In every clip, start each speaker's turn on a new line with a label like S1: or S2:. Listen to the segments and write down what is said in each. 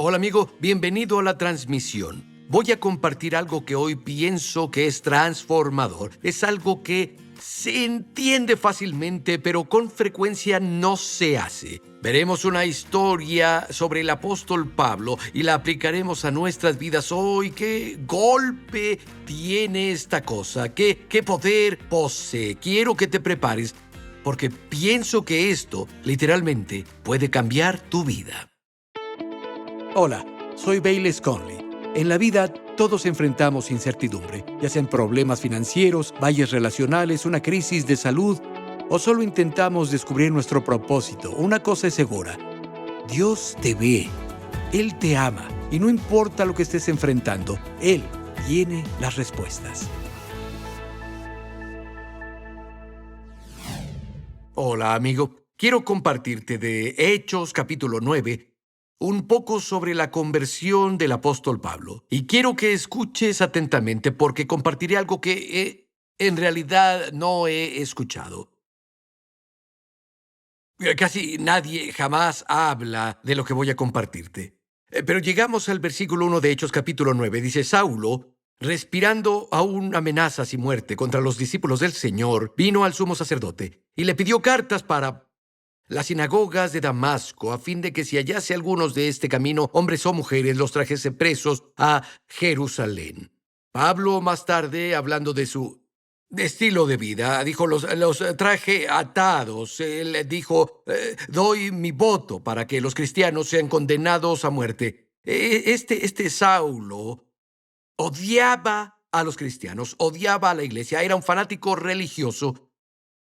S1: Hola amigo, bienvenido a la transmisión. Voy a compartir algo que hoy pienso que es transformador. Es algo que se entiende fácilmente, pero con frecuencia no se hace. Veremos una historia sobre el apóstol Pablo y la aplicaremos a nuestras vidas hoy. ¿Qué golpe tiene esta cosa? ¿Qué poder posee? Quiero que te prepares, porque pienso que esto literalmente puede cambiar tu vida.
S2: Hola, soy Bayless Conley. En la vida todos enfrentamos incertidumbre, ya sean problemas financieros, valles relacionales, una crisis de salud, o solo intentamos descubrir nuestro propósito. Una cosa es segura: Dios te ve, Él te ama, y no importa lo que estés enfrentando, Él tiene las respuestas.
S1: Hola, amigo. Quiero compartirte de Hechos capítulo 9 un poco sobre la conversión del apóstol Pablo. Y quiero que escuches atentamente porque compartiré algo que en realidad no he escuchado. Casi nadie jamás habla de lo que voy a compartirte. Pero llegamos al versículo 1 de Hechos capítulo 9. Dice: Saulo, respirando aún amenazas y muerte contra los discípulos del Señor, vino al sumo sacerdote y le pidió cartas para las sinagogas de Damasco, a fin de que si hallase algunos de este camino, hombres o mujeres, los trajese presos a Jerusalén. Pablo, más tarde, hablando de su estilo de vida, dijo: los traje atados. Él dijo: doy mi voto para que los cristianos sean condenados a muerte. Este Saulo odiaba a los cristianos, odiaba a la iglesia, era un fanático religioso.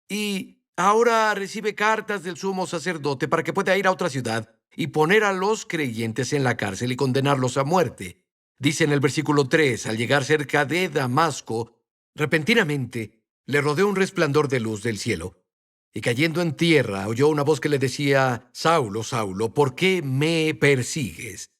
S1: Y ahora recibe cartas del sumo sacerdote para que pueda ir a otra ciudad y poner a los creyentes en la cárcel y condenarlos a muerte. Dice en el versículo 3: al llegar cerca de Damasco, repentinamente le rodeó un resplandor de luz del cielo. Y cayendo en tierra, oyó una voz que le decía: Saulo, Saulo, ¿por qué me persigues?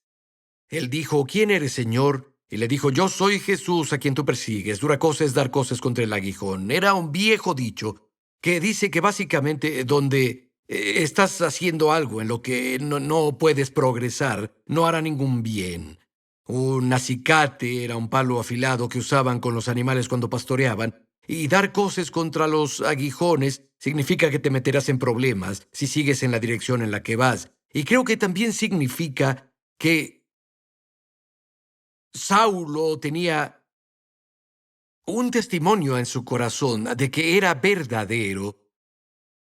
S1: Él dijo: ¿quién eres, Señor? Y le dijo: yo soy Jesús a quien tú persigues. Dura cosa es dar cosas contra el aguijón. Era un viejo dicho que dice que básicamente donde estás haciendo algo en lo que no puedes progresar, no hará ningún bien. Un acicate era un palo afilado que usaban con los animales cuando pastoreaban, y dar cosas contra los aguijones significa que te meterás en problemas si sigues en la dirección en la que vas. Y creo que también significa que Saulo tenía un testimonio en su corazón de que era verdadero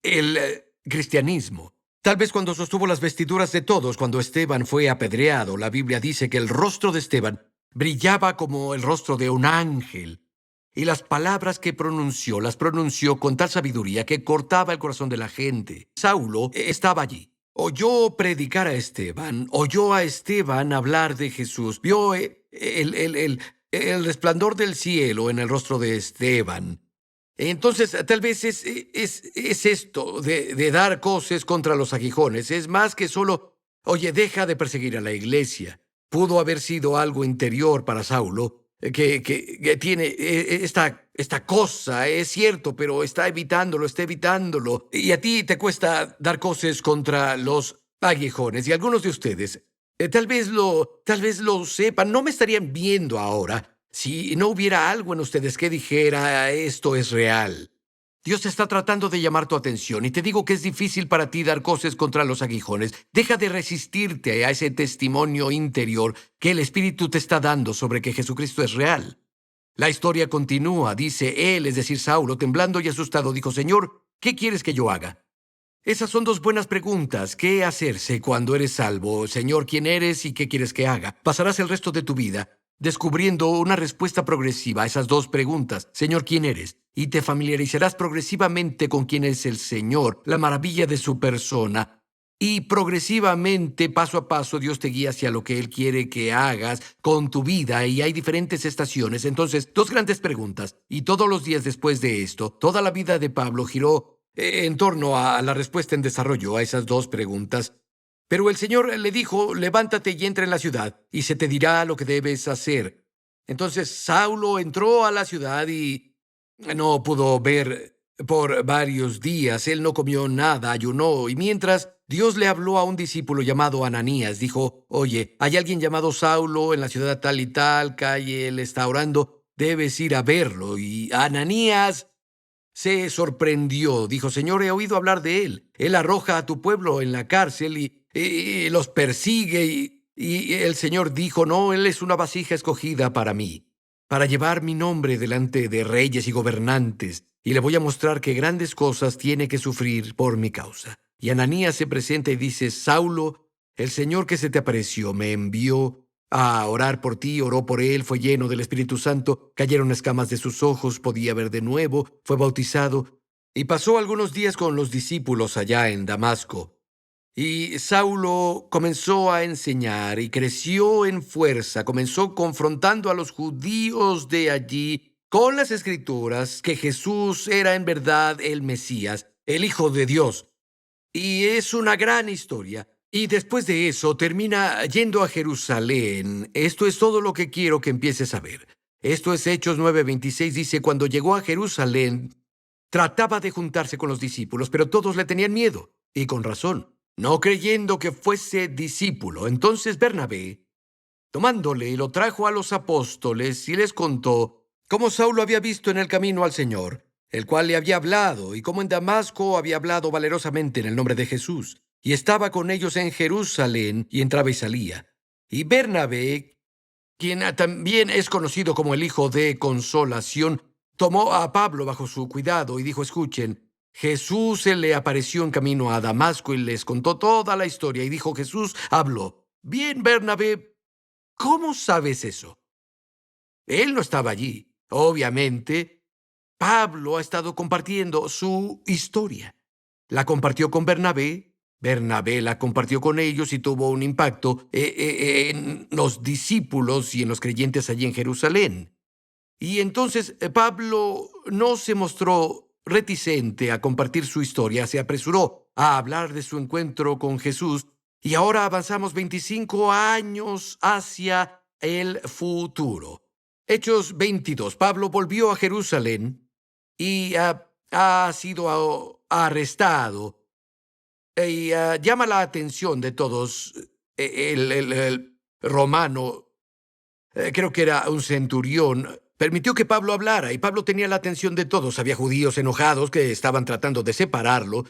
S1: el cristianismo. Tal vez cuando sostuvo las vestiduras de todos, cuando Esteban fue apedreado, la Biblia dice que el rostro de Esteban brillaba como el rostro de un ángel. Y las palabras que pronunció, las pronunció con tal sabiduría que cortaba el corazón de la gente. Saulo estaba allí. Oyó predicar a Esteban, oyó a Esteban hablar de Jesús, vio el resplandor del cielo en el rostro de Esteban. Entonces, tal vez es esto de dar cosas contra los aguijones. Es más que solo: oye, deja de perseguir a la iglesia. Pudo haber sido algo interior para Saulo, que tiene esta cosa, es cierto, pero está evitándolo. Y a ti te cuesta dar cosas contra los aguijones. Y algunos de ustedes, tal vez lo sepan, no me estarían viendo ahora si no hubiera algo en ustedes que dijera: esto es real. Dios está tratando de llamar tu atención y te digo que es difícil para ti dar cosas contra los aguijones. Deja de resistirte a ese testimonio interior que el Espíritu te está dando sobre que Jesucristo es real. La historia continúa. Dice él, es decir, Saulo, temblando y asustado, dijo: Señor, ¿qué quieres que yo haga? Esas son dos buenas preguntas. ¿Qué hacerse cuando eres salvo? Señor, ¿quién eres y qué quieres que haga? Pasarás el resto de tu vida descubriendo una respuesta progresiva a esas dos preguntas. Señor, ¿quién eres? Y te familiarizarás progresivamente con quién es el Señor, la maravilla de su persona. Y progresivamente, paso a paso, Dios te guía hacia lo que Él quiere que hagas con tu vida, y hay diferentes estaciones. Entonces, dos grandes preguntas. Y todos los días después de esto, toda la vida de Pablo giró en torno a la respuesta en desarrollo a esas dos preguntas. Pero el Señor le dijo: levántate y entra en la ciudad, y se te dirá lo que debes hacer. Entonces Saulo entró a la ciudad y no pudo ver Por varios días él no comió nada, ayunó, y mientras Dios le habló a un discípulo llamado Ananías, dijo: oye, hay alguien llamado Saulo en la ciudad tal y tal, calle, él está orando, debes ir a verlo. Y Ananías se sorprendió, dijo: Señor, he oído hablar de él. Él arroja a tu pueblo en la cárcel y los persigue. Y el Señor dijo: no, él es una vasija escogida para mí, para llevar mi nombre delante de reyes y gobernantes, y le voy a mostrar que grandes cosas tiene que sufrir por mi causa. Y Ananías se presenta y dice: Saulo, el Señor que se te apareció me envió a orar por ti. Oró por él, fue lleno del Espíritu Santo, cayeron escamas de sus ojos, podía ver de nuevo, fue bautizado, y pasó algunos días con los discípulos allá en Damasco. Y Saulo comenzó a enseñar y creció en fuerza, comenzó confrontando a los judíos de allí con las Escrituras que Jesús era en verdad el Mesías, el Hijo de Dios. Y es una gran historia. Y después de eso termina yendo a Jerusalén. Esto es todo lo que quiero que empieces a ver. Esto es Hechos 9:26. Dice: cuando llegó a Jerusalén, trataba de juntarse con los discípulos, pero todos le tenían miedo, y con razón, no creyendo que fuese discípulo. Entonces Bernabé, tomándole, lo trajo a los apóstoles y les contó cómo Saulo había visto en el camino al Señor, el cual le había hablado, y cómo en Damasco había hablado valerosamente en el nombre de Jesús, y estaba con ellos en Jerusalén, y entraba y salía. Y Bernabé, quien también es conocido como el hijo de consolación, tomó a Pablo bajo su cuidado y dijo: escuchen, Jesús se le apareció en camino a Damasco y les contó toda la historia, y dijo: Jesús habló. Bien, Bernabé, ¿cómo sabes eso? Él no estaba allí. Obviamente, Pablo ha estado compartiendo su historia. La compartió con Bernabé, Bernabé la compartió con ellos y tuvo un impacto en los discípulos y en los creyentes allí en Jerusalén. Y entonces Pablo no se mostró reticente a compartir su historia, se apresuró a hablar de su encuentro con Jesús, y ahora avanzamos 25 años hacia el futuro. Hechos 22. Pablo volvió a Jerusalén y ha sido arrestado. Y llama la atención de todos el romano, creo que era un centurión, permitió que Pablo hablara, y Pablo tenía la atención de todos. Había judíos enojados que estaban tratando de separarlo,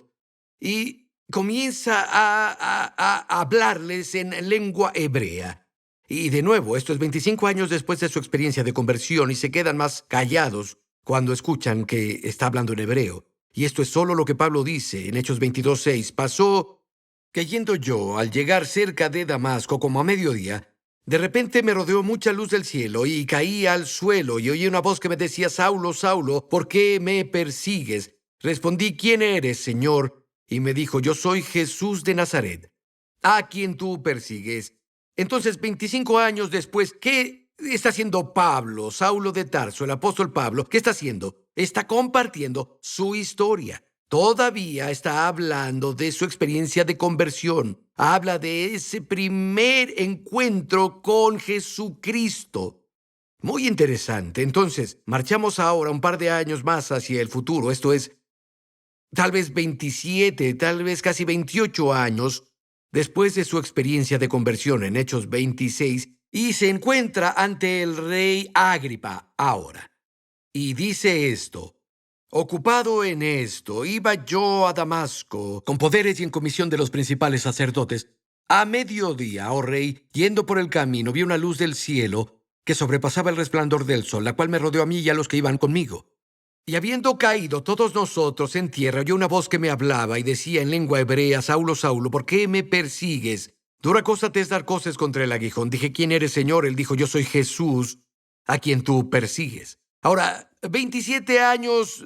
S1: y comienza a hablarles en lengua hebrea. Y de nuevo, esto es 25 años después de su experiencia de conversión, y se quedan más callados cuando escuchan que está hablando en hebreo. Y esto es solo lo que Pablo dice en Hechos 22:6. Pasó que yendo yo, al llegar cerca de Damasco, como a mediodía, de repente me rodeó mucha luz del cielo, y caí al suelo, y oí una voz que me decía: Saulo, Saulo, ¿por qué me persigues? Respondí: ¿quién eres, Señor? Y me dijo: yo soy Jesús de Nazaret, a quien tú persigues. Entonces, 25 años después, ¿qué está haciendo Pablo, Saulo de Tarso, el apóstol Pablo? ¿Qué está haciendo? Está compartiendo su historia. Todavía está hablando de su experiencia de conversión. Habla de ese primer encuentro con Jesucristo. Muy interesante. Entonces, marchamos ahora un par de años más hacia el futuro. Esto es, tal vez 27, tal vez casi 28 años después de su experiencia de conversión en Hechos 26, y se encuentra ante el rey Agripa ahora. Y dice esto: ocupado en esto, iba yo a Damasco, con poderes y en comisión de los principales sacerdotes. A mediodía, oh rey, yendo por el camino, vi una luz del cielo que sobrepasaba el resplandor del sol, la cual me rodeó a mí y a los que iban conmigo. Y habiendo caído todos nosotros en tierra, oyó una voz que me hablaba y decía en lengua hebrea: Saulo, Saulo, ¿por qué me persigues? Dura cosa te es dar cosas contra el aguijón. Dije: ¿quién eres, Señor? Él dijo: yo soy Jesús, a quien tú persigues. Ahora, 27 años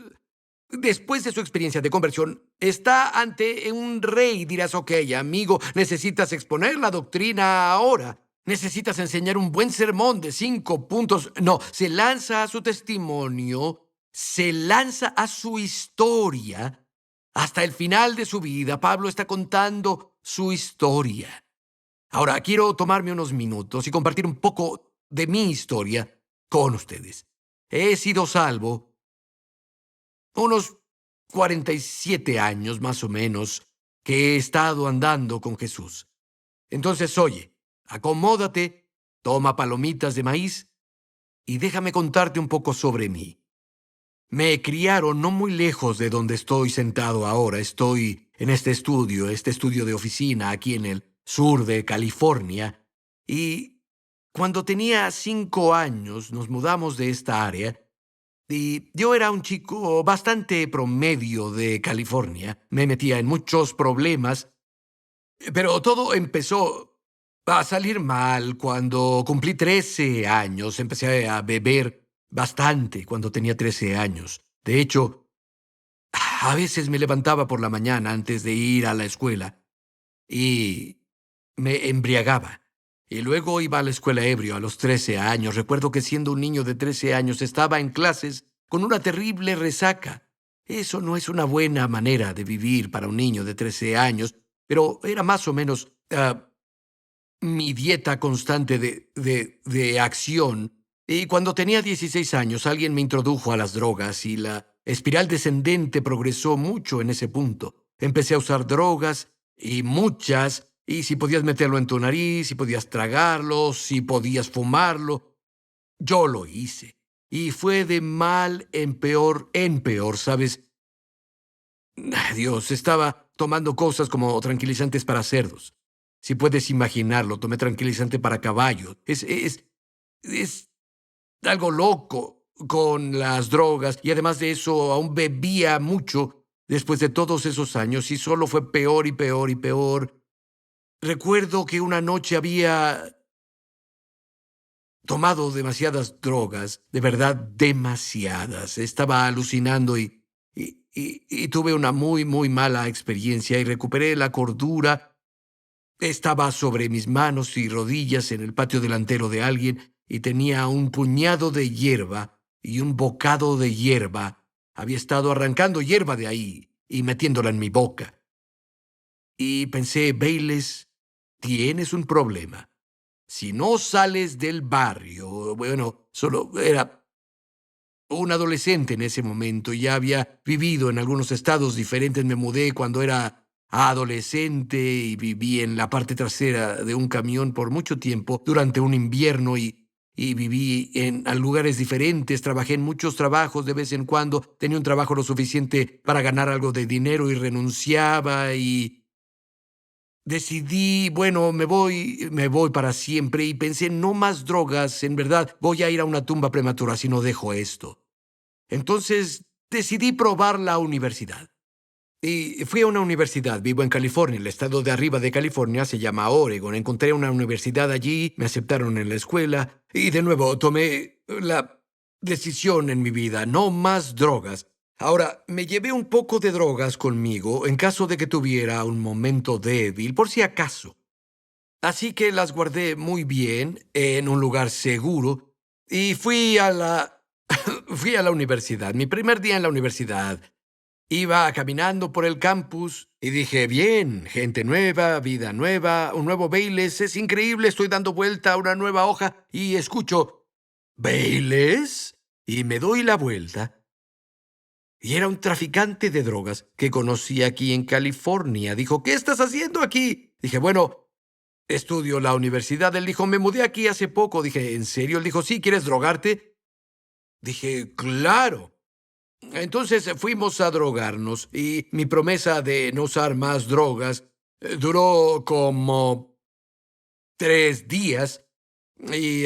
S1: después de su experiencia de conversión, está ante un rey. Dirás: ok, amigo, necesitas exponer la doctrina ahora. Necesitas enseñar un buen sermón de 5 puntos. No, se lanza a su testimonio, se lanza a su historia. Hasta el final de su vida, Pablo está contando su historia. Ahora, quiero tomarme unos minutos y compartir un poco de mi historia con ustedes. He sido salvo unos 47 años más o menos que he estado andando con Jesús. Entonces, oye, acomódate, toma palomitas de maíz y déjame contarte un poco sobre mí. Me criaron no muy lejos de donde estoy sentado ahora. Estoy en este estudio de oficina aquí en el sur de California. Y cuando tenía 5 años nos mudamos de esta área. Y yo era un chico bastante promedio de California. Me metía en muchos problemas, pero todo empezó a salir mal cuando cumplí 13 años. Empecé a beber bastante cuando tenía 13 años. De hecho, a veces me levantaba por la mañana antes de ir a la escuela y me embriagaba. Y luego iba a la escuela ebrio a los 13 años. Recuerdo que siendo un niño de 13 años estaba en clases con una terrible resaca. Eso no es una buena manera de vivir para un niño de 13 años, pero era más o menos mi dieta constante de acción. Y cuando tenía 16 años, alguien me introdujo a las drogas y la espiral descendente progresó mucho en ese punto. Empecé a usar drogas y muchas, y si podías meterlo en tu nariz, si podías tragarlo, si podías fumarlo. Yo lo hice. Y fue de mal en peor, ¿sabes? Dios, estaba tomando cosas como tranquilizantes para cerdos. Si puedes imaginarlo, tomé tranquilizante para caballos. Es algo loco con las drogas y además de eso aún bebía mucho después de todos esos años y solo fue peor y peor y peor. Recuerdo que una noche había tomado demasiadas drogas, de verdad demasiadas. Estaba alucinando y tuve una muy, muy mala experiencia y recuperé la cordura. Estaba sobre mis manos y rodillas en el patio delantero de alguien y tenía un puñado de hierba y un bocado de hierba. Había estado arrancando hierba de ahí y metiéndola en mi boca. Y pensé, Bayless, tienes un problema. Si no sales del barrio, bueno, solo era un adolescente en ese momento y ya había vivido en algunos estados diferentes. Me mudé cuando era adolescente y viví en la parte trasera de un camión por mucho tiempo durante un invierno y viví en a lugares diferentes. Trabajé en muchos trabajos de vez en cuando. Tenía un trabajo lo suficiente para ganar algo de dinero y renunciaba y decidí, bueno, me voy para siempre y pensé, no más drogas, en verdad, voy a ir a una tumba prematura si no dejo esto. Entonces decidí probar la universidad. Y fui a una universidad, vivo en California, el estado de arriba de California se llama Oregon. Encontré una universidad allí, me aceptaron en la escuela y de nuevo tomé la decisión en mi vida, no más drogas. Ahora, me llevé un poco de drogas conmigo en caso de que tuviera un momento débil, por si acaso. Así que las guardé muy bien en un lugar seguro y fui a la universidad. Mi primer día en la universidad. Iba caminando por el campus y dije, bien, gente nueva, vida nueva, un nuevo Bayless, es increíble, estoy dando vuelta a una nueva hoja y escucho, ¿Bayless? Y me doy la vuelta. Y era un traficante de drogas que conocí aquí en California. Dijo, ¿qué estás haciendo aquí? Dije, bueno, estudio la universidad. Él dijo, me mudé aquí hace poco. Dije, ¿en serio? Él dijo, sí, ¿quieres drogarte? Dije, claro. Entonces fuimos a drogarnos y mi promesa de no usar más drogas duró como 3 días y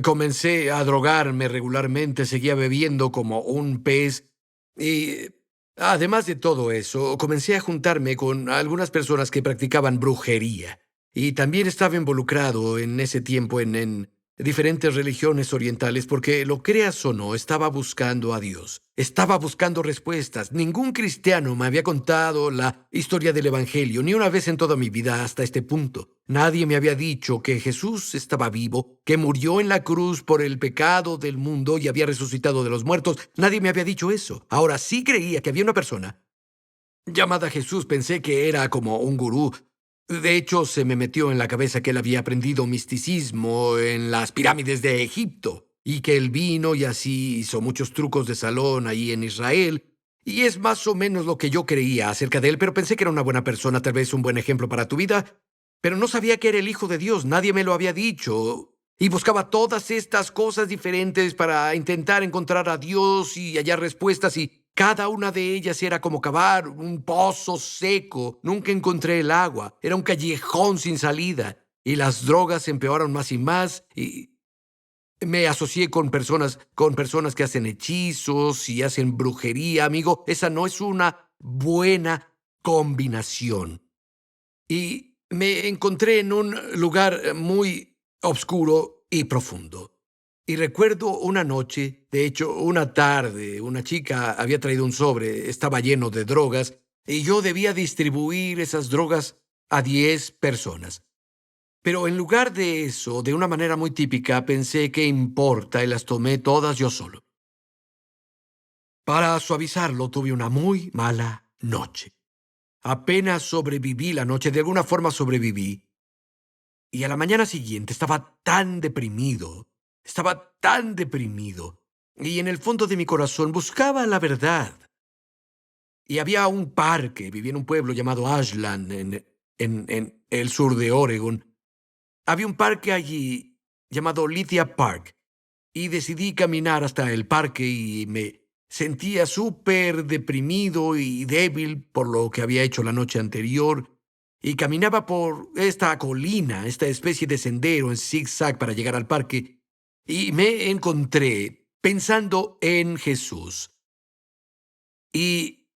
S1: comencé a drogarme regularmente, seguía bebiendo como un pez y además de todo eso, comencé a juntarme con algunas personas que practicaban brujería y también estaba involucrado en ese tiempo en diferentes religiones orientales porque, lo creas o no, estaba buscando a Dios. Estaba buscando respuestas. Ningún cristiano me había contado la historia del Evangelio, ni una vez en toda mi vida hasta este punto. Nadie me había dicho que Jesús estaba vivo, que murió en la cruz por el pecado del mundo y había resucitado de los muertos. Nadie me había dicho eso. Ahora sí creía que había una persona llamada Jesús. Pensé que era como un gurú. De hecho, se me metió en la cabeza que él había aprendido misticismo en las pirámides de Egipto y que él vino y así hizo muchos trucos de salón ahí en Israel Y es más o menos lo que yo creía acerca de él, pero pensé que era una buena persona, tal vez un buen ejemplo para tu vida. Pero no sabía que era el Hijo de Dios, nadie me lo había dicho. Y buscaba todas estas cosas diferentes para intentar encontrar a Dios y hallar respuestas, y cada una de ellas era como cavar un pozo seco. Nunca encontré el agua, era un callejón sin salida. Y las drogas empeoraron más y más, y me asocié con personas que hacen hechizos y hacen brujería, amigo. Esa no es una buena combinación. Y me encontré en un lugar muy oscuro y profundo. Y recuerdo una noche, de hecho, una tarde, una chica había traído un sobre, estaba lleno de drogas, y yo debía distribuir esas drogas a 10 personas. Pero en lugar de eso, de una manera muy típica, pensé, ¿qué importa? Y las tomé todas yo solo. Para suavizarlo, tuve una muy mala noche. Apenas sobreviví la noche, de alguna forma sobreviví. Y a la mañana siguiente estaba tan deprimido, y en el fondo de mi corazón buscaba la verdad. Y había un parque, vivía en un pueblo llamado Ashland, en el sur de Oregon. Había un parque allí llamado Lithia Park, y decidí caminar hasta el parque y me sentía súper deprimido y débil por lo que había hecho la noche anterior, y caminaba por esta colina, esta especie de sendero en zigzag para llegar al parque, y me encontré pensando en Jesús. Y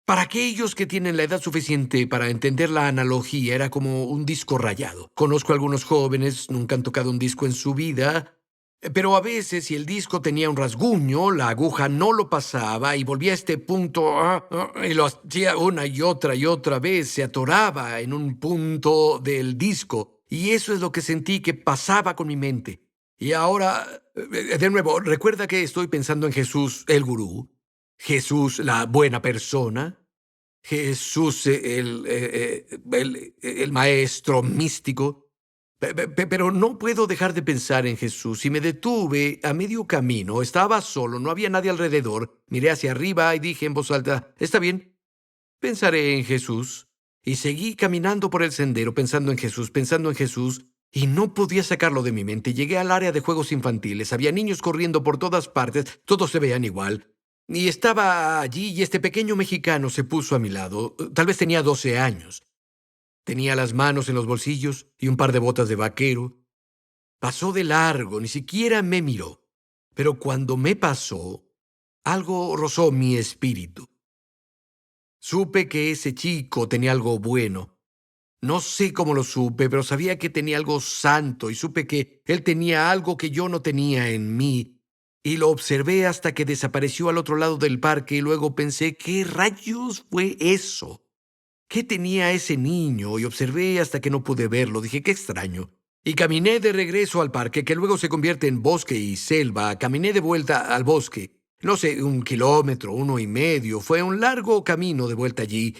S1: para aquellos que tienen la edad suficiente para entender la analogía, era como un disco rayado. Conozco a algunos jóvenes, nunca han tocado un disco en su vida, pero a veces si el disco tenía un rasguño, la aguja no lo pasaba y volvía a este punto, y lo hacía una y otra vez, se atoraba en un punto del disco. Y eso es lo que sentí que pasaba con mi mente. Y ahora, de nuevo, recuerda que estoy pensando en Jesús, el gurú, Jesús, la buena persona, Jesús, el maestro místico. Pero no puedo dejar de pensar en Jesús, y me detuve a medio camino. Estaba solo, no había nadie alrededor. Miré hacia arriba y dije en voz alta, está bien, pensaré en Jesús. Y seguí caminando por el sendero pensando en Jesús, y no podía sacarlo de mi mente. Llegué al área de juegos infantiles. Había niños corriendo por todas partes, todos se veían igual. Y estaba allí, y este pequeño mexicano se puso a mi lado. Tal vez tenía 12 años. Tenía las manos en los bolsillos y un par de botas de vaquero. Pasó de largo, ni siquiera me miró. Pero cuando me pasó, algo rozó mi espíritu. Supe que ese chico tenía algo bueno. No sé cómo lo supe, pero sabía que tenía algo santo, y supe que él tenía algo que yo no tenía en mí. Y lo observé hasta que desapareció al otro lado del parque, y luego pensé, ¿qué rayos fue eso? ¿Qué tenía ese niño? Y observé hasta que no pude verlo. Dije, qué extraño. Y caminé de regreso al parque, que luego se convierte en bosque y selva. Caminé de vuelta al bosque. No sé, 1 kilómetro, 1 y medio. Fue un largo camino de vuelta allí.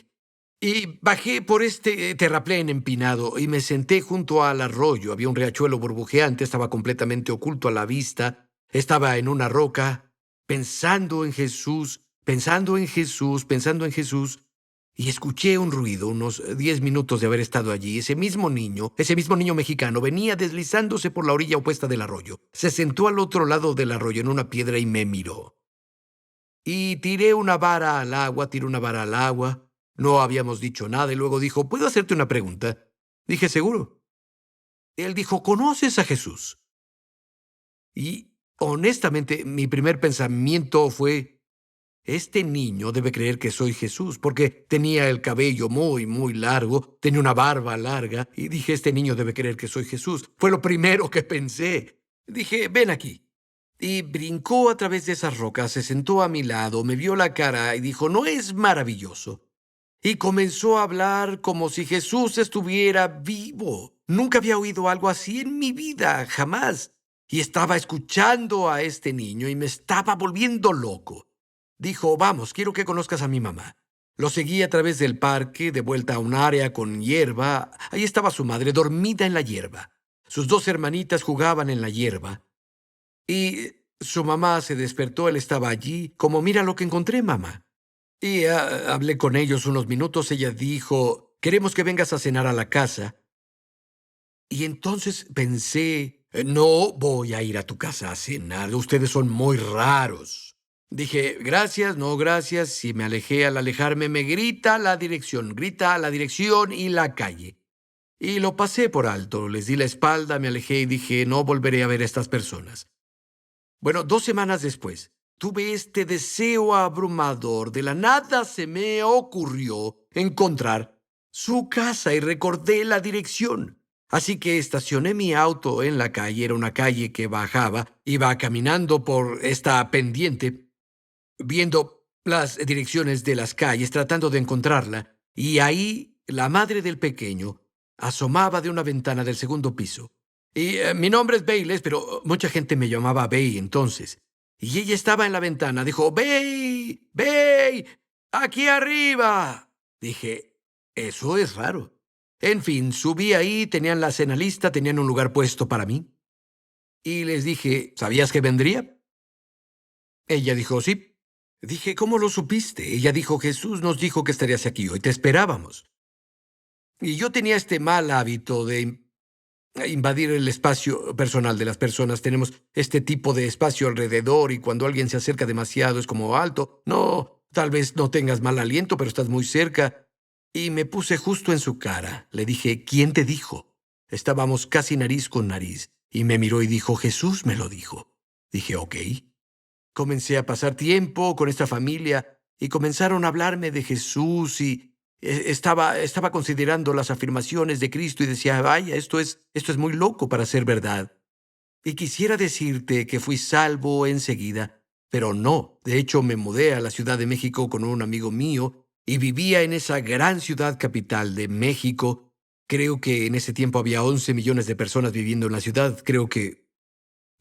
S1: Y bajé por este terraplén empinado y me senté junto al arroyo. Había un riachuelo burbujeante, estaba completamente oculto a la vista. Estaba en una roca, pensando en Jesús, pensando en Jesús, pensando en Jesús. Y escuché un ruido, unos 10 minutos de haber estado allí. Ese mismo niño mexicano, venía deslizándose por la orilla opuesta del arroyo. Se sentó al otro lado del arroyo en una piedra y me miró. Y tiré una vara al agua, tiré una vara al agua. No habíamos dicho nada, y luego dijo, ¿puedo hacerte una pregunta? Dije, seguro. Él dijo, ¿conoces a Jesús? Y honestamente, mi primer pensamiento fue, este niño debe creer que soy Jesús, porque tenía el cabello muy, muy largo, tenía una barba larga, y dije, este niño debe creer que soy Jesús. Fue lo primero que pensé. Dije, ven aquí. Y brincó a través de esas rocas, se sentó a mi lado, me vio la cara y dijo, ¿no es maravilloso? Y comenzó a hablar como si Jesús estuviera vivo. Nunca había oído algo así en mi vida, jamás. Y estaba escuchando a este niño y me estaba volviendo loco. Dijo, vamos, quiero que conozcas a mi mamá. Lo seguí a través del parque, de vuelta a un área con hierba. Ahí estaba su madre, dormida en la hierba. Sus 2 hermanitas jugaban en la hierba. Y su mamá se despertó, él estaba allí, como, mira lo que encontré, mamá. Y hablé con ellos unos minutos. Ella dijo, queremos que vengas a cenar a la casa. Y entonces pensé, no voy a ir a tu casa a cenar. Ustedes son muy raros. Dije, gracias, no gracias. Y me alejé. Al alejarme me grita la dirección y la calle. Y lo pasé por alto. Les di la espalda, me alejé y dije, no volveré a ver a estas personas. Bueno, 2 semanas después, tuve este deseo abrumador. De la nada se me ocurrió encontrar su casa y recordé la dirección. Así que estacioné mi auto en la calle. Era una calle que bajaba. Iba caminando por esta pendiente, viendo las direcciones de las calles, tratando de encontrarla. Y ahí la madre del pequeño asomaba de una ventana del segundo piso. Y mi nombre es Bayless, pero mucha gente me llamaba Bay entonces. Y ella estaba en la ventana. Dijo, Bay, Bay, aquí arriba. Dije, eso es raro. En fin, subí ahí, tenían la cena lista, tenían un lugar puesto para mí. Y les dije, ¿sabías que vendría? Ella dijo, sí. Dije, ¿cómo lo supiste? Ella dijo, Jesús nos dijo que estarías aquí hoy, te esperábamos. Y yo tenía este mal hábito de invadir el espacio personal de las personas. Tenemos este tipo de espacio alrededor y cuando alguien se acerca demasiado es como alto. No, tal vez no tengas mal aliento, pero estás muy cerca. Y me puse justo en su cara. Le dije, ¿quién te dijo? Estábamos casi nariz con nariz. Y me miró y dijo, Jesús me lo dijo. Dije, ok. Comencé a pasar tiempo con esta familia y comenzaron a hablarme de Jesús y estaba considerando las afirmaciones de Cristo y decía, vaya, esto es muy loco para ser verdad. Y quisiera decirte que fui salvo enseguida, pero no. De hecho, me mudé a la Ciudad de México con un amigo mío y vivía en esa gran ciudad capital de México. Creo que en ese tiempo había 11 millones de personas viviendo en la ciudad. Creo que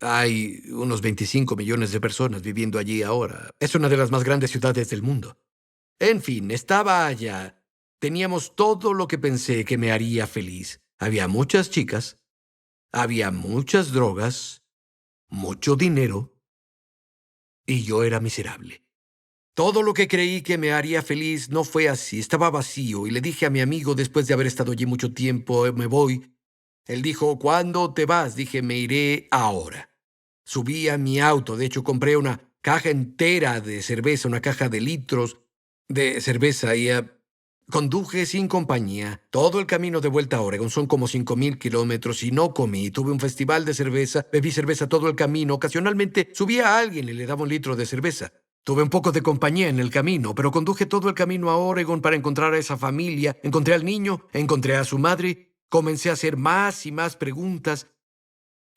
S1: hay unos 25 millones de personas viviendo allí ahora. Es una de las más grandes ciudades del mundo. En fin, estaba allá. Teníamos todo lo que pensé que me haría feliz. Había muchas chicas, había muchas drogas, mucho dinero, y yo era miserable. Todo lo que creí que me haría feliz no fue así. Estaba vacío, y le dije a mi amigo después de haber estado allí mucho tiempo, me voy. Él dijo, ¿cuándo te vas? Dije, me iré ahora. Subí a mi auto. De hecho, compré una caja entera de cerveza, una caja de litros de cerveza y conduje sin compañía todo el camino de vuelta a Oregon. Son como 5.000 kilómetros y no comí. Tuve un festival de cerveza, bebí cerveza todo el camino. Ocasionalmente subía a alguien y le daba un litro de cerveza. Tuve un poco de compañía en el camino, pero conduje todo el camino a Oregon para encontrar a esa familia. Encontré al niño, encontré a su madre. Comencé a hacer más y más preguntas.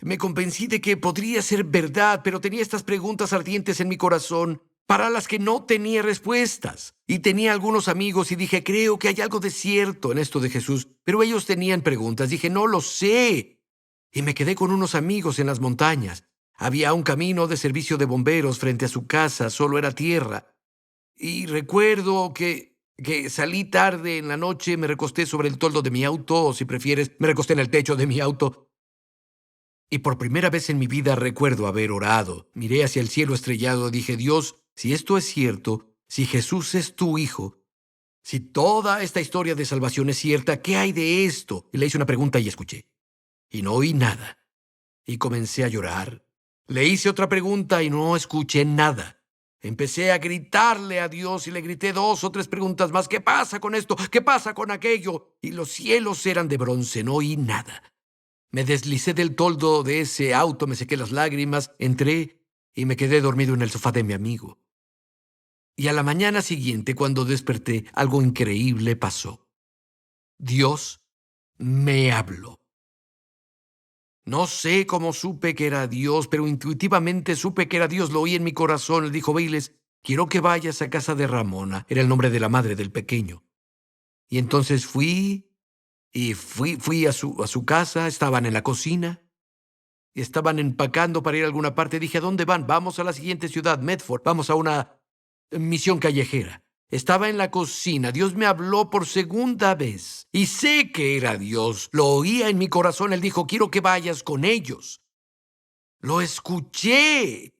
S1: Me convencí de que podría ser verdad, pero tenía estas preguntas ardientes en mi corazón para las que no tenía respuestas. Y tenía algunos amigos y dije, creo que hay algo de cierto en esto de Jesús. Pero ellos tenían preguntas. Dije, no lo sé. Y me quedé con unos amigos en las montañas. Había un camino de servicio de bomberos frente a su casa, solo era tierra. Y recuerdo que salí tarde en la noche, me recosté sobre el toldo de mi auto, o si prefieres, me recosté en el techo de mi auto. Y por primera vez en mi vida recuerdo haber orado. Miré hacia el cielo estrellado y dije, Dios, si esto es cierto, si Jesús es tu Hijo, si toda esta historia de salvación es cierta, ¿qué hay de esto? Y le hice una pregunta y escuché. Y no oí nada. Y comencé a llorar. Le hice otra pregunta y no escuché nada. Empecé a gritarle a Dios y le grité 2 o 3 preguntas más. ¿Qué pasa con esto? ¿Qué pasa con aquello? Y los cielos eran de bronce, no oí nada. Me deslicé del toldo de ese auto, me sequé las lágrimas, entré y me quedé dormido en el sofá de mi amigo. Y a la mañana siguiente, cuando desperté, algo increíble pasó. Dios me habló. No sé cómo supe que era Dios, pero intuitivamente supe que era Dios. Lo oí en mi corazón. Le dijo, Bayless, quiero que vayas a casa de Ramona. Era el nombre de la madre del pequeño. Y entonces fui a su casa. Estaban en la cocina. Estaban empacando para ir a alguna parte. Dije, ¿a dónde van? Vamos a la siguiente ciudad, Medford. Vamos a una misión callejera. Estaba en la cocina. Dios me habló por segunda vez. Y sé que era Dios. Lo oía en mi corazón. Él dijo, quiero que vayas con ellos. Lo escuché.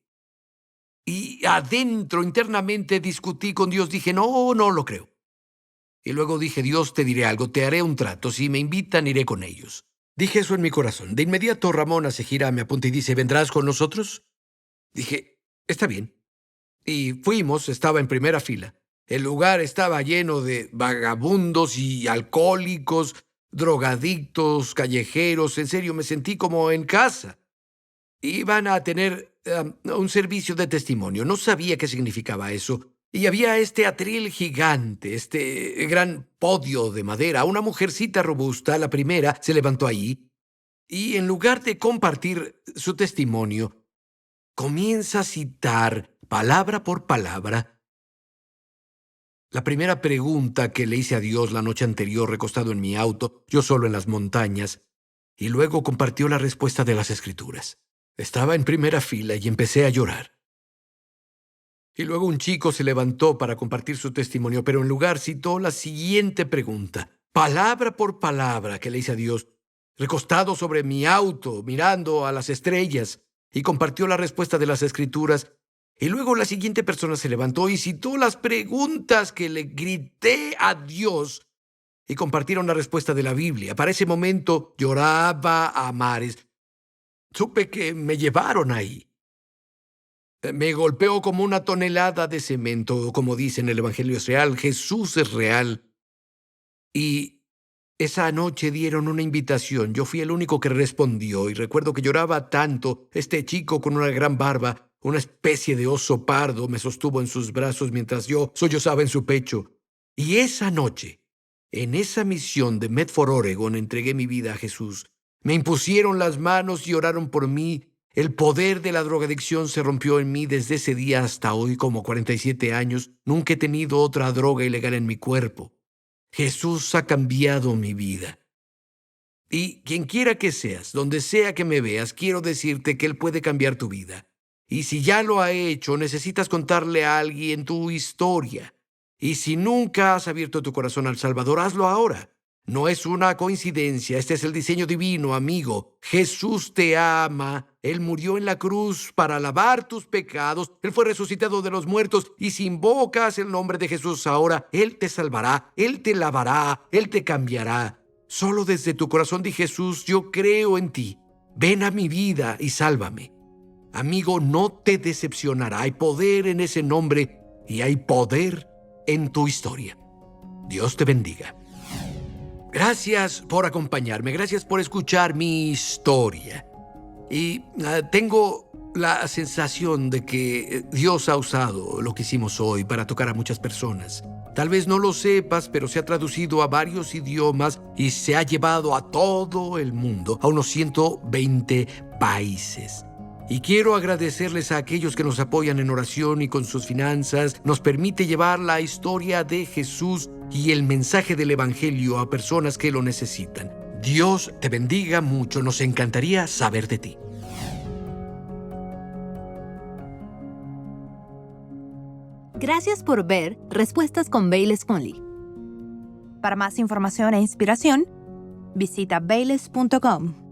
S1: Y adentro, internamente, discutí con Dios. Dije, no, no lo creo. Y luego dije, Dios, te diré algo, te haré un trato. Si me invitan, iré con ellos. Dije eso en mi corazón. De inmediato, Ramona se gira, me apunta y dice, ¿vendrás con nosotros? Dije, está bien. Y fuimos, estaba en primera fila. El lugar estaba lleno de vagabundos y alcohólicos, drogadictos, callejeros. En serio, me sentí como en casa. Iban a tener un servicio de testimonio. No sabía qué significaba eso. Y había este atril gigante, este gran podio de madera. Una mujercita robusta, la primera, se levantó allí y en lugar de compartir su testimonio, comienza a citar palabra por palabra la primera pregunta que le hice a Dios la noche anterior recostado en mi auto, yo solo en las montañas, y luego compartió la respuesta de las Escrituras. Estaba en primera fila y empecé a llorar. Y luego un chico se levantó para compartir su testimonio, pero en lugar citó la siguiente pregunta, palabra por palabra que le hice a Dios, recostado sobre mi auto, mirando a las estrellas, y compartió la respuesta de las Escrituras. Y luego la siguiente persona se levantó y citó las preguntas que le grité a Dios y compartieron la respuesta de la Biblia. Para ese momento lloraba a mares. Supe que me llevaron ahí. Me golpeó como una tonelada de cemento, como dice en el Evangelio es real, Jesús es real. Y esa noche dieron una invitación. Yo fui el único que respondió y recuerdo que lloraba tanto. Este chico con una gran barba, una especie de oso pardo, me sostuvo en sus brazos mientras yo sollozaba en su pecho. Y esa noche, en esa misión de Medford, Oregon, entregué mi vida a Jesús. Me impusieron las manos y oraron por mí. El poder de la drogadicción se rompió en mí desde ese día hasta hoy, como 47 años. Nunca he tenido otra droga ilegal en mi cuerpo. Jesús ha cambiado mi vida. Y quien quiera que seas, donde sea que me veas, quiero decirte que Él puede cambiar tu vida. Y si ya lo ha hecho, necesitas contarle a alguien tu historia. Y si nunca has abierto tu corazón al Salvador, hazlo ahora. No es una coincidencia, este es el diseño divino, amigo. Jesús te ama. Él murió en la cruz para lavar tus pecados. Él fue resucitado de los muertos. Y si invocas el nombre de Jesús ahora, Él te salvará, Él te lavará, Él te cambiará. Solo desde tu corazón di, Jesús, yo creo en ti. Ven a mi vida y sálvame. Amigo, no te decepcionará. Hay poder en ese nombre y hay poder en tu historia. Dios te bendiga. Gracias por acompañarme, gracias por escuchar mi historia. Y tengo la sensación de que Dios ha usado lo que hicimos hoy para tocar a muchas personas. Tal vez no lo sepas, pero se ha traducido a varios idiomas y se ha llevado a todo el mundo, a unos 120 países. Y quiero agradecerles a aquellos que nos apoyan en oración y con sus finanzas. Nos permite llevar la historia de Jesús y el mensaje del Evangelio a personas que lo necesitan. Dios te bendiga mucho. Nos encantaría saber de ti.
S3: Gracias por ver Respuestas con Bayless Conley.
S4: Para más información e inspiración, visita bayless.com.